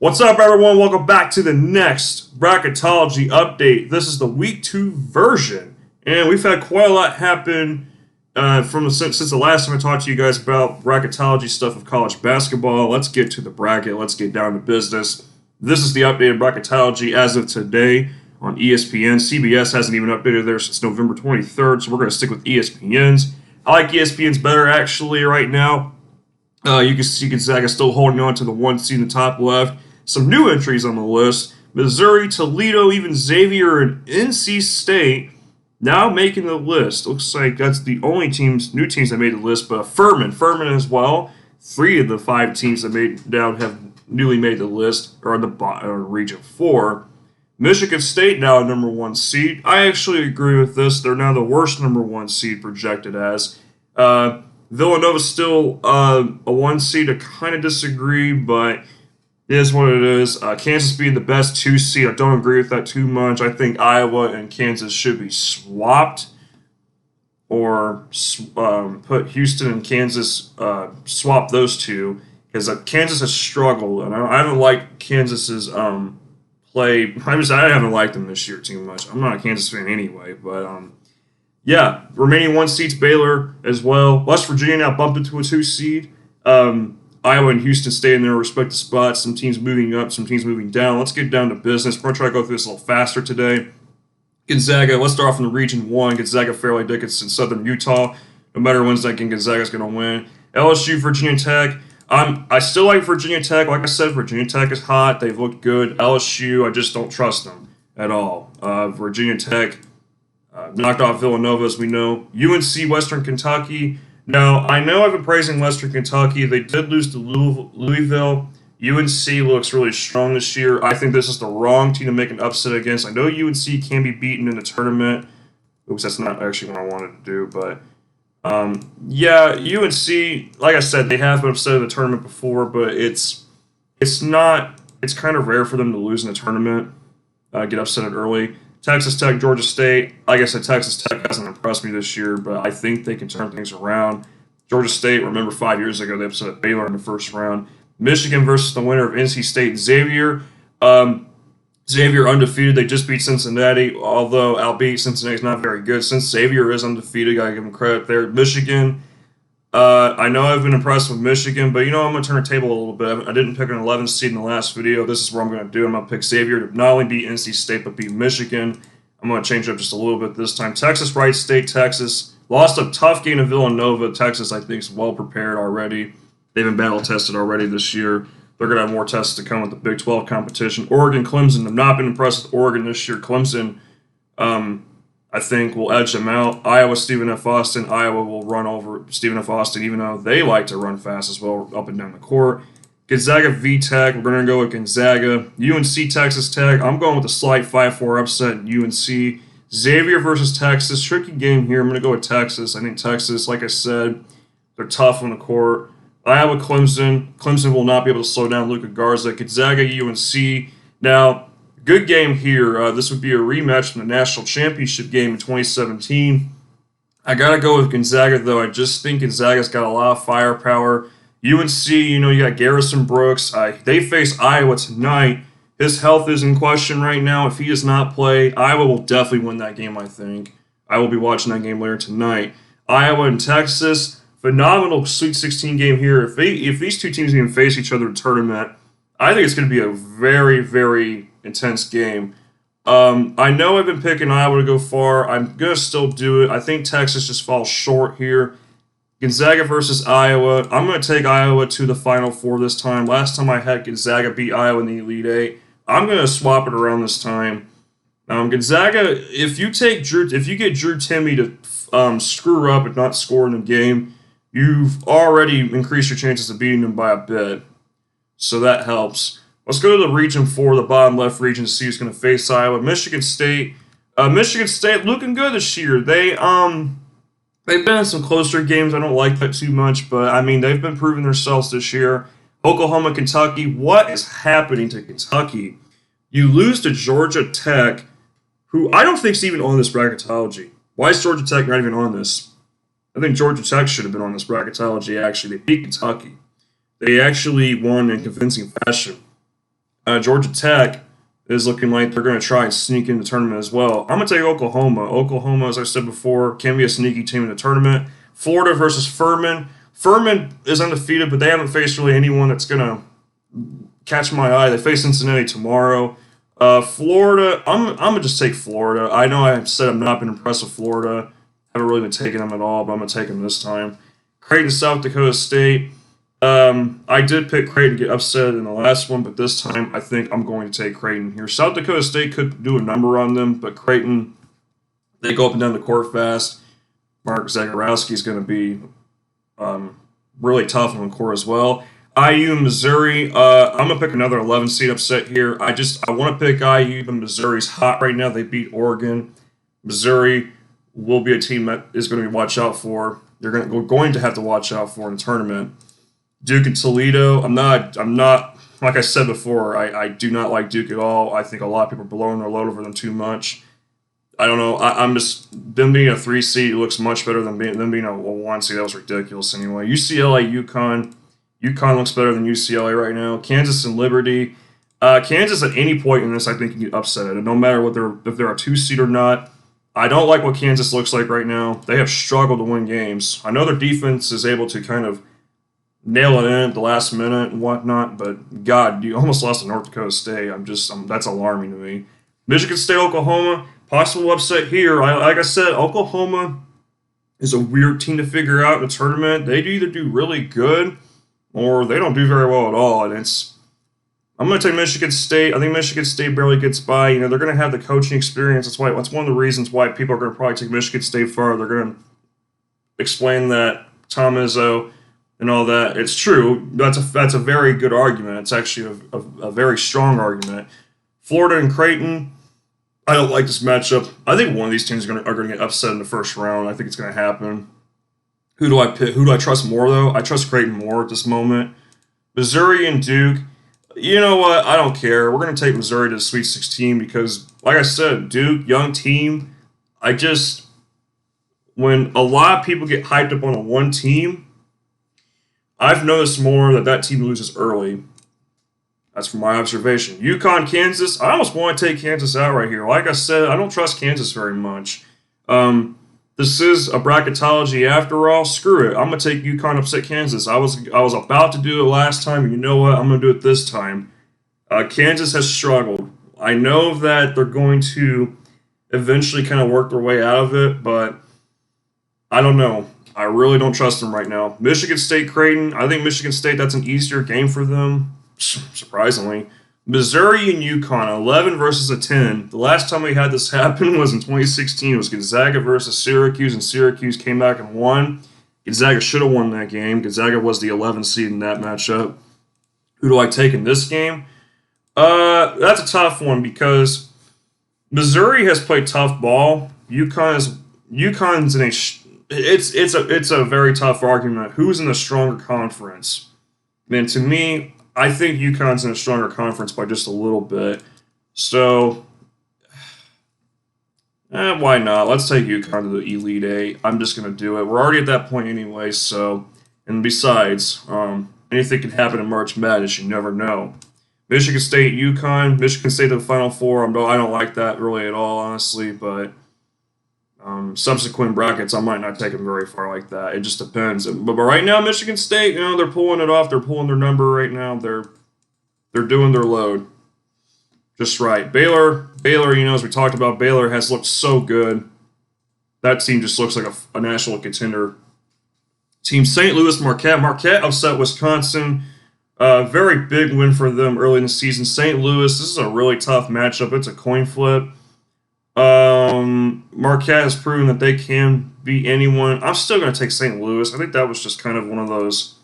What's up, everyone? Welcome back to the next Bracketology update. This is the Week 2 version, and we've had quite a lot happen since the last time I talked to you guys about bracketology stuff of college basketball. Let's get to the bracket. Let's get down to business. This is the updated bracketology as of today on ESPN. CBS hasn't even updated theirs since November 23rd, so we're going to stick with ESPN's. I like ESPN's better, actually, right now. You can see Gonzaga still holding on to the 1 seed in the top left. Some new entries on the list: Missouri, Toledo, even Xavier and NC State now making the list. Looks like that's the only new teams that made the list, but Furman as well. 3 of the 5 teams that have newly made the list are in the Region 4. Michigan State now a number 1 seed. I actually agree with this. They're now the worst number 1 seed projected as. Villanova's still a 1 seed. I kind of disagree, but it is what it is. Kansas being the best 2 seed, I don't agree with that too much. I think Iowa and Kansas should be swapped, or put Houston and Kansas, swap those two, because Kansas has struggled, and I haven't liked Kansas's play. I haven't liked them this year too much. I'm not a Kansas fan anyway, but yeah, remaining 1 seeds Baylor as well. West Virginia now bumped into a 2 seed. Iowa and Houston stay in their respective spots. Some teams moving up, some teams moving down. Let's get down to business. We're going to try to go through this a little faster today. Gonzaga, let's start off in the Region 1. Gonzaga, Fairleigh Dickinson, Southern Utah. No matter when's that game, Gonzaga's going to win. LSU, Virginia Tech. I still like Virginia Tech. Like I said, Virginia Tech is hot. They've looked good. LSU, I just don't trust them at all. Virginia Tech knocked off Villanova, as we know. UNC, Western Kentucky. Now, I know I've been praising Western Kentucky. They did lose to Louisville. UNC looks really strong this year. I think this is the wrong team to make an upset against. I know UNC can be beaten in the tournament. Oops, that's not actually what I wanted to do. But, yeah, UNC, like I said, they have been upset in the tournament before, but it's kind of rare for them to lose in the tournament, get upset early. Texas Tech, Georgia State. Like I said, Texas Tech hasn't impressed me this year, but I think they can turn things around. Georgia State, remember 5 years ago, they upset Baylor in the first round. Michigan versus the winner of NC State, Xavier. Xavier undefeated. They just beat Cincinnati, although albeit Cincinnati's not very good. Since Xavier is undefeated, got to give them credit there. Michigan. I know I've been impressed with Michigan, but I'm going to turn the table a little bit. I didn't pick an 11 seed in the last video. This is what I'm going to do. I'm going to pick Xavier to not only beat NC State, but beat Michigan. I'm going to change it up just a little bit this time. Texas, Wright State, Texas. Lost a tough game to Villanova. Texas, I think, is well prepared already. They've been battle-tested already this year. They're going to have more tests to come with the Big 12 competition. Oregon, Clemson. I've not been impressed with Oregon this year. Clemson, I think, will edge them out. Iowa, Stephen F. Austin. Iowa will run over Stephen F. Austin, even though they like to run fast as well up and down the court. Gonzaga, VTech. We're going to go with Gonzaga. UNC, Texas Tech. I'm going with a slight 5-4 upset in UNC. Xavier versus Texas. Tricky game here. I'm going to go with Texas. I think Texas, like I said, they're tough on the court. Iowa, Clemson. Clemson will not be able to slow down Luka Garza. Gonzaga, UNC. Now, good game here. This would be a rematch from the national championship game in 2017. I got to go with Gonzaga, though. I just think Gonzaga's got a lot of firepower. UNC, you got Garrison Brooks. They face Iowa tonight. His health is in question right now. If he does not play, Iowa will definitely win that game, I think. I will be watching that game later tonight. Iowa and Texas, phenomenal Sweet 16 game here. If these two teams even face each other in the tournament, I think it's going to be a very, very intense game. I know I've been picking Iowa to go far. I'm going to still do it. I think Texas just falls short here. Gonzaga versus Iowa. I'm going to take Iowa to the Final Four this time. Last time I had Gonzaga beat Iowa in the Elite Eight. I'm going to swap it around this time. Gonzaga, if you get Drew Timme to screw up and not score in the game, you've already increased your chances of beating them by a bit. So that helps. Let's go to the Region 4, the bottom left region, to see who's going to face Iowa. Michigan State. Michigan State looking good this year. They've been in some closer games. I don't like that too much, but, they've been proving themselves this year. Oklahoma, Kentucky. What is happening to Kentucky? You lose to Georgia Tech, who I don't think is even on this bracketology. Why is Georgia Tech not even on this? I think Georgia Tech should have been on this bracketology, actually. They beat Kentucky. They actually won in convincing fashion. Georgia Tech is looking like they're going to try and sneak in the tournament as well. I'm going to take Oklahoma. Oklahoma, as I said before, can be a sneaky team in the tournament. Florida versus Furman. Furman is undefeated, but they haven't faced really anyone that's going to catch my eye. They face Cincinnati tomorrow. Florida, I'm going to just take Florida. I know I said I've not been impressed with Florida. Haven't really been taking them at all, but I'm going to take them this time. Creighton, South Dakota State. I did pick Creighton to get upset in the last one, but this time I think I'm going to take Creighton here. South Dakota State could do a number on them, but Creighton, they go up and down the court fast. Mark Zagorowski is going to be really tough on the court as well. IU, Missouri, I'm going to pick another 11 seed upset here. I want to pick IU, but Missouri's hot right now. They beat Oregon. Missouri will be a team that is going to be watch out for. We're going to have to watch out for in the tournament. Duke and Toledo. I'm not. Like I said before, I do not like Duke at all. I think a lot of people are blowing their load over them too much. I don't know. I'm just them being a 3 seed looks much better than being a 1 seed. That was ridiculous anyway. UCLA, UConn. UConn looks better than UCLA right now. Kansas and Liberty. Kansas at any point in this, I think, can get upset at it, no matter if they're a 2 seed or not. I don't like what Kansas looks like right now. They have struggled to win games. I know their defense is able to kind of nail it in at the last minute and whatnot, but God, you almost lost to North Dakota State. That's alarming to me. Michigan State, Oklahoma, possible upset here. Like I said, Oklahoma is a weird team to figure out in a tournament. They either do really good or they don't do very well at all, and I'm going to take Michigan State. I think Michigan State barely gets by. They're going to have the coaching experience. That's one of the reasons why people are going to probably take Michigan State far. They're going to explain that Tom Izzo and all that. It's true. That's a very good argument. It's actually a very strong argument. Florida and Creighton. I don't like this matchup. I think one of these teams are going to get upset in the first round. I think it's going to happen. Who do I pick? Who do I trust more, though? I trust Creighton more at this moment. Missouri and Duke. You know what? I don't care. We're going to take Missouri to the Sweet 16 because, like I said, Duke, young team. When a lot of people get hyped up on a one team, I've noticed more that team loses early. That's from my observation. UConn, Kansas. I almost want to take Kansas out right here. Like I said, I don't trust Kansas very much. This is a bracketology after all. Screw it. I'm going to take UConn upset Kansas. I was about to do it last time, and you know what? I'm going to do it this time. Kansas has struggled. I know that they're going to eventually kind of work their way out of it, but I don't know. I really don't trust them right now. Michigan State, Creighton. I think Michigan State, that's an easier game for them, surprisingly. Missouri and UConn, 11 versus a 10. The last time we had this happen was in 2016. It was Gonzaga versus Syracuse, and Syracuse came back and won. Gonzaga should have won that game. Gonzaga was the 11 seed in that matchup. Who do I take in this game? That's a tough one because Missouri has played tough ball. UConn's in a it's a very tough argument. Who's in the stronger conference? Man, to me, I think UConn's in a stronger conference by just a little bit. So, why not? Let's take UConn to the Elite Eight. I'm just going to do it. We're already at that point anyway, so... And besides, anything can happen in March Madness. You never know. Michigan State, UConn. Michigan State to the Final Four. I don't like that really at all, honestly, but... subsequent brackets, I might not take them very far like that. It just depends. But right now, Michigan State, they're pulling it off. They're pulling their number right now. They're doing their load just right. Baylor, as we talked about, Baylor has looked so good. That team just looks like a national contender team. St. Louis, Marquette upset Wisconsin. Very big win for them early in the season. St. Louis, this is a really tough matchup. It's a coin flip. Marquette has proven that they can beat anyone. I'm still going to take St. Louis. I think that was just kind of one of those,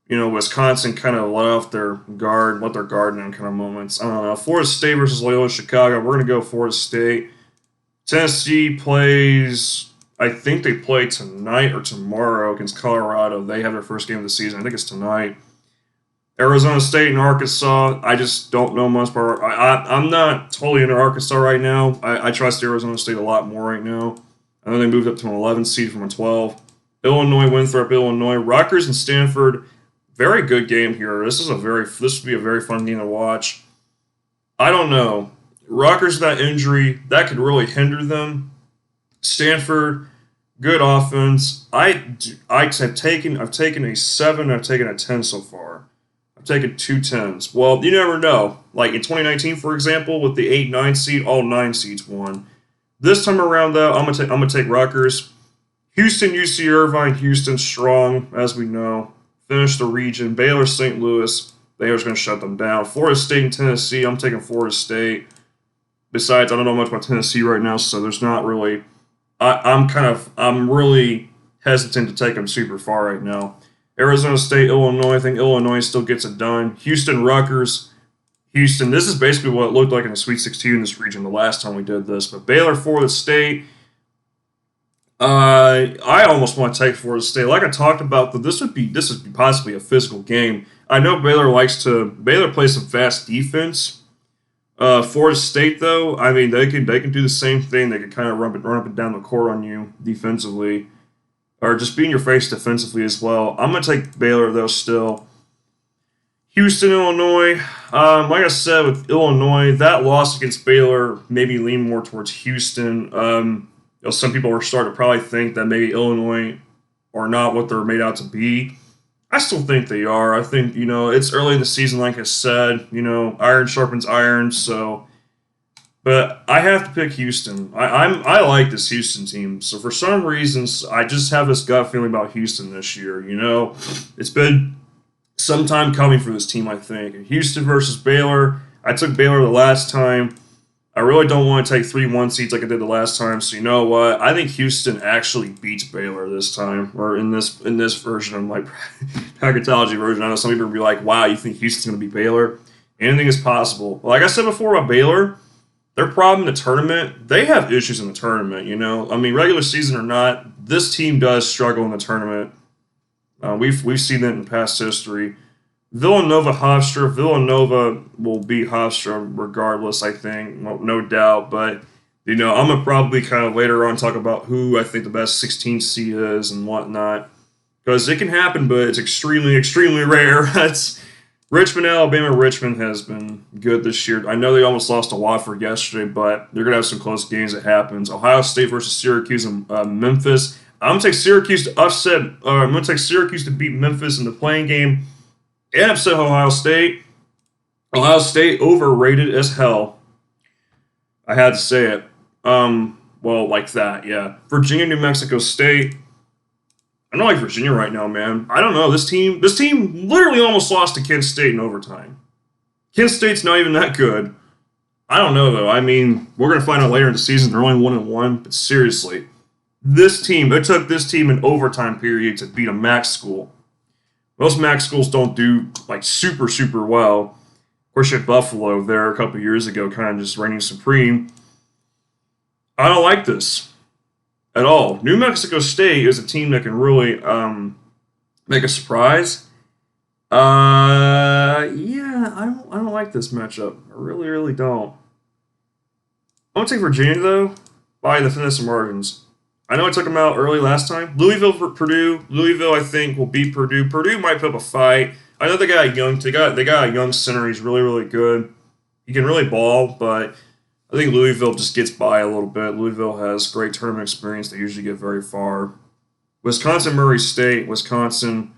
Wisconsin kind of let their guard down kind of moments. I don't know. Florida State versus Loyola Chicago. We're going to go Florida State. Tennessee plays, I think they play tonight or tomorrow against Colorado. They have their first game of the season. I think it's tonight. Arizona State and Arkansas, I just don't know much about. I'm not totally into Arkansas right now. I trust Arizona State a lot more right now. I know they moved up to an 11 seed from a 12. Illinois, Winthrop, Illinois. Rutgers and Stanford, very good game here. This would be a very fun game to watch. I don't know. Rutgers, that injury, that could really hinder them. Stanford, good offense. I've taken a 7, I've taken a 10 so far. I've taken 2 10s. Well, you never know. Like in 2019, for example, with the 8-9 seed, all 9 seeds won. This time around, though, I'm gonna take Rutgers. Houston, UC Irvine. Houston strong, as we know. Finished the region. Baylor, St. Louis. Baylor's going to shut them down. Florida State and Tennessee. I'm taking Florida State. Besides, I don't know much about Tennessee right now, so there's not really. I'm really hesitant to take them super far right now. Arizona State, Illinois. I think Illinois still gets it done. Houston, Rutgers. Houston. This is basically what it looked like in the Sweet 16 in this region the last time we did this. But Baylor, Florida State. I almost want to take Florida State. Like I talked about, this would be possibly a physical game. I know Baylor plays some fast defense. Florida State, though, I mean they can do the same thing. They can kind of run up and down the court on you defensively, or just be in your face defensively as well. I'm gonna take Baylor though still. Houston, Illinois. Like I said with Illinois, that loss against Baylor maybe lean more towards Houston. Some people are starting to probably think that maybe Illinois are not what they're made out to be. I still think they are. I think, it's early in the season, like I said. Iron sharpens iron, so. But I have to pick Houston. I like this Houston team. So for some reasons, I just have this gut feeling about Houston this year. It's been some time coming for this team, I think. Houston versus Baylor. I took Baylor the last time. I really don't want to take 3 1 seeds like I did the last time. So you know what? I think Houston actually beats Baylor this time, or in this version of my bracketology version. I know some people will be like, "Wow, you think Houston's going to beat Baylor?" Anything is possible. Like I said before about Baylor, their problem in the tournament, they have issues in the tournament. I mean, regular season or not, this team does struggle in the tournament. We've seen that in past history. Villanova Hofstra. Villanova will beat Hofstra regardless, I think, no doubt. But, I'm going to probably kind of later on talk about who I think the best 16 seed is and whatnot. Because it can happen, but it's extremely, extremely rare. That's Richmond, Alabama. Richmond has been good this year. I know they almost lost to Wofford yesterday, but they're going to have some close games that happens. Ohio State versus Syracuse and Memphis. I'm going to take Syracuse to upset. I'm going to take Syracuse to beat Memphis in the playing game. And upset Ohio State. Ohio State overrated as hell. I had to say it. Like that, yeah. Virginia, New Mexico State. I don't like Virginia right now, man. I don't know. This team literally almost lost to Kent State in overtime. Kent State's not even that good. I don't know, though. I mean, we're going to find out later in the season. They're only 1-1. But seriously, it took this team an overtime period to beat a MAC school. Most MAC schools don't do super, super well. Of course, you had Buffalo there a couple years ago, kind of just reigning supreme. I don't like this at all. New Mexico State is a team that can really make a surprise. I don't like this matchup. I really, really don't. I'm gonna take Virginia though by the thinnest of margins. I know I took them out early last time. Louisville for Purdue. Louisville, I think, will beat Purdue. Purdue might put up a fight. I know they got a young center. He's really, really good. He can really ball, but I think Louisville just gets by a little bit. Louisville has great tournament experience. They usually get very far. Wisconsin, Murray State. Wisconsin,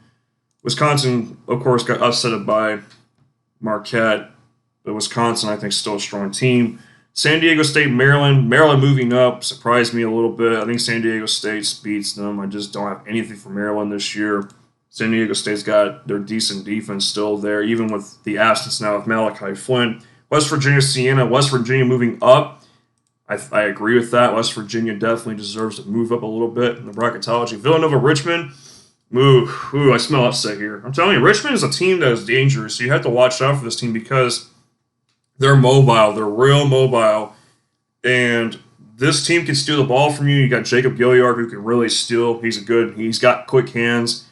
of course, got upset by Marquette. But Wisconsin, I think, is still a strong team. San Diego State, Maryland. Maryland moving up surprised me a little bit. I think San Diego State beats them. I just don't have anything for Maryland this year. San Diego State's got their decent defense still there, even with the absence now of Malachi Flynn. West Virginia, Siena. West Virginia moving up. I agree with that. West Virginia definitely deserves to move up a little bit in the bracketology. Villanova, Richmond. I smell upset here. I'm telling you, Richmond is a team that is dangerous. So you have to watch out for this team because they're mobile. They're real mobile. And this team can steal the ball from you. You got Jacob Gilliard who can really steal. He's got quick hands.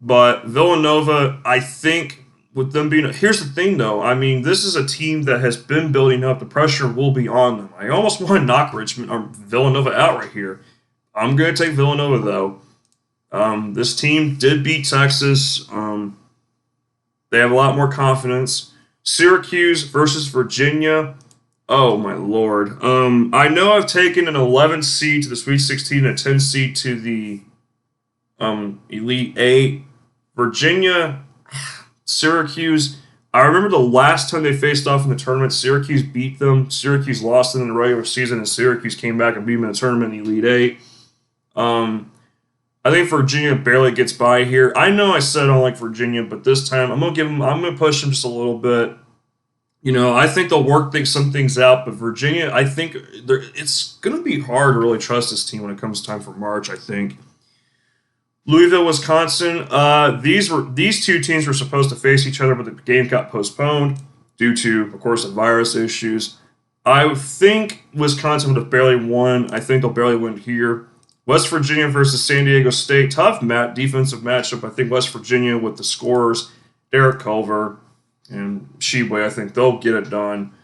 But Villanova, I think with them being... Here's the thing, though. I mean, this is a team that has been building up. The pressure will be on them. I almost want to knock Villanova out right here. I'm going to take Villanova, though. This team did beat Texas. They have a lot more confidence. Syracuse versus Virginia. Oh my lord. I know I've taken an 11 seed to the Sweet 16 and a 10 seed to the Elite 8. Virginia, Syracuse. I remember the last time they faced off in the tournament, Syracuse beat them. Syracuse lost them in the regular season, and Syracuse came back and beat them in the tournament in the Elite 8. I think Virginia barely gets by here. I know I said I don't like Virginia, but this time I'm gonna push them just a little bit. I think they'll work some things out, but Virginia, I think it's gonna be hard to really trust this team when it comes time for March. I think. Louisville, Wisconsin. These two teams were supposed to face each other, but the game got postponed due to, of course, the virus issues. I think Wisconsin would have barely won. I think they'll barely win here. West Virginia versus San Diego State. Tough defensive matchup. I think West Virginia with the scorers, Derek Culver and Sheboy, I think they'll get it done.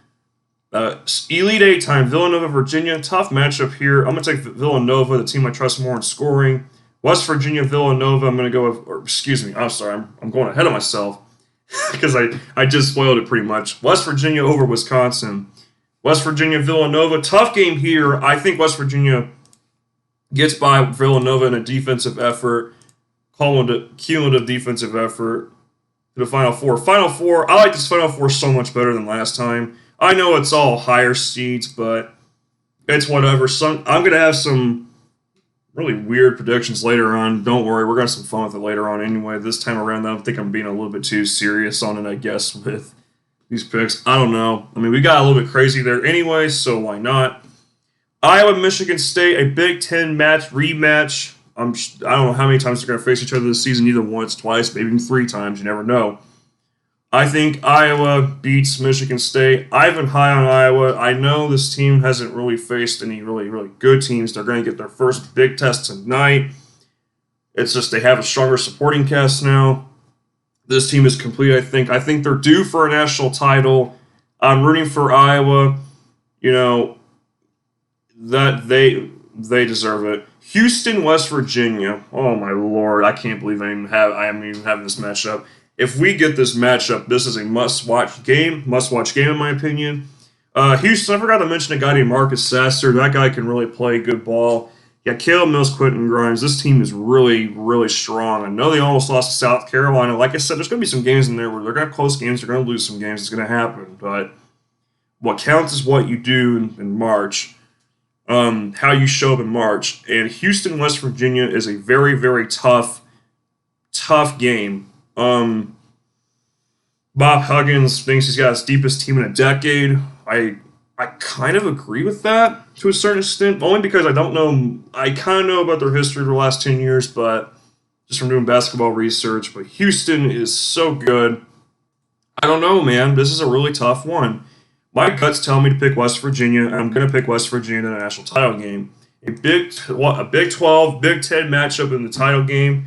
Elite 8 time, Villanova, Virginia. Tough matchup here. I'm going to take Villanova, the team I trust more in scoring. West Virginia, Villanova, I'm going to go with, I'm sorry, I'm going ahead of myself because I just spoiled it pretty much. West Virginia over Wisconsin. West Virginia, Villanova, tough game here. I think West Virginia gets by Villanova in a defensive effort, cumulative defensive effort to the Final Four. Final Four, I like this Final Four so much better than last time. I know it's all higher seeds, but it's whatever. I'm going to have some really weird predictions later on. Don't worry, we're going to have some fun with it later on anyway. This time around, I don't think I'm being a little bit too serious on it, I guess, with these picks. I don't know. I mean, we got a little bit crazy there anyway, so why not? Iowa, Michigan State, a Big Ten rematch. I don't know how many times they're going to face each other this season, either once, twice, maybe even 3 times. You never know. I think Iowa beats Michigan State. I've been high on Iowa. I know this team hasn't really faced any really, really good teams. They're going to get their first big test tonight. It's just they have a stronger supporting cast now. This team is complete, I think. I think they're due for a national title. I'm rooting for Iowa. That they deserve it. Houston, West Virginia. Oh, my Lord. I can't believe I am even having this matchup. If we get this matchup, this is a must-watch game in my opinion. Houston, I forgot to mention a guy named Marcus Sasser. That guy can really play good ball. Yeah, Caleb Mills, Quentin Grimes. This team is really, really strong. I know they almost lost to South Carolina. Like I said, there's going to be some games in there where they're going to have close games. They're going to lose some games. It's going to happen. But what counts is what you do in March, how you show up in March. And Houston, West Virginia is a very, very tough game. Bob Huggins thinks he's got his deepest team in a decade. I kind of agree with that to a certain extent, only because I don't know. I kind of know about their history for the last 10 years, but just from doing basketball research. But Houston is so good. I don't know, man. This is a really tough one. My guts tell me to pick West Virginia, and I'm going to pick West Virginia in the national title game. A Big 12, Big 10 matchup in the title game,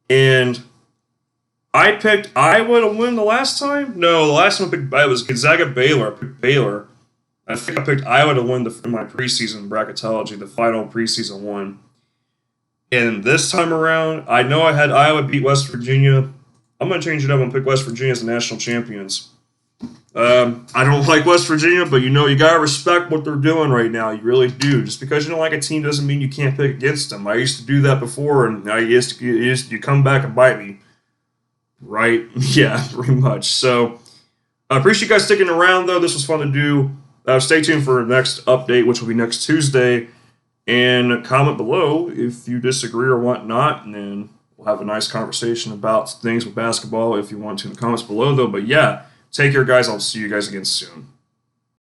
and I picked Iowa to win the last time? No, the last time I picked was Gonzaga Baylor. I picked Baylor. I think I picked Iowa to win in my preseason bracketology, the final preseason one. And this time around, I know I had Iowa beat West Virginia. I'm going to change it up and pick West Virginia as the national champions. I don't like West Virginia, but you got to respect what they're doing right now. You really do. Just because you don't like a team doesn't mean you can't pick against them. I used to do that before, and you come back and bite me. Right? Yeah, pretty much. So, I appreciate you guys sticking around, though. This was fun to do. Stay tuned for the next update, which will be next Tuesday. And comment below if you disagree or whatnot. And then we'll have a nice conversation about things with basketball if you want to in the comments below, though. But yeah, take care, guys. I'll see you guys again soon.